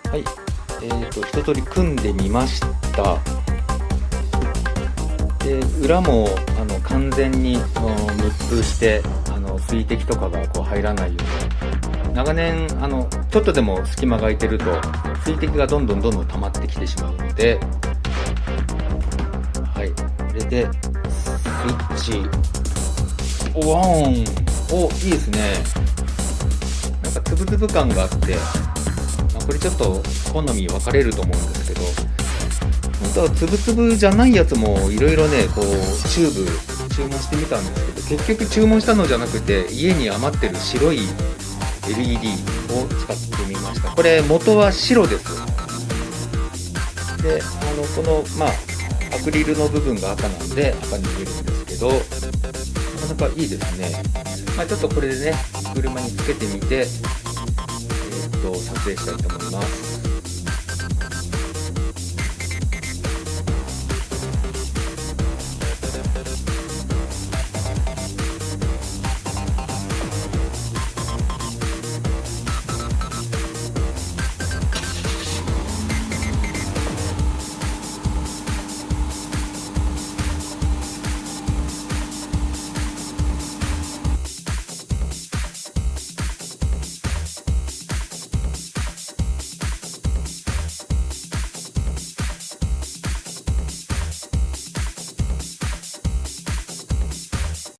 はい、一通り組んでみました。で裏も完全に密封して水滴とかがこう入らないように、長年ちょっとでも隙間が空いてると水滴がどんどん溜まってきてしまうので、はい、これでスイッチオン。お、いいですね。なんかつぶつぶ感があって、これちょっと好み分かれると思うんですけど、本当はつぶつぶじゃないやつもいろいろね、こうチューブ注文してみたんですけど、結局注文したのじゃなくて家に余ってる白い LED を使ってみました。これ元は白です。でこのアクリルの部分が赤なんで赤に見えるんですけど、なかなかいいですね。ちょっとこれでね車につけてみて、作影したいと思います。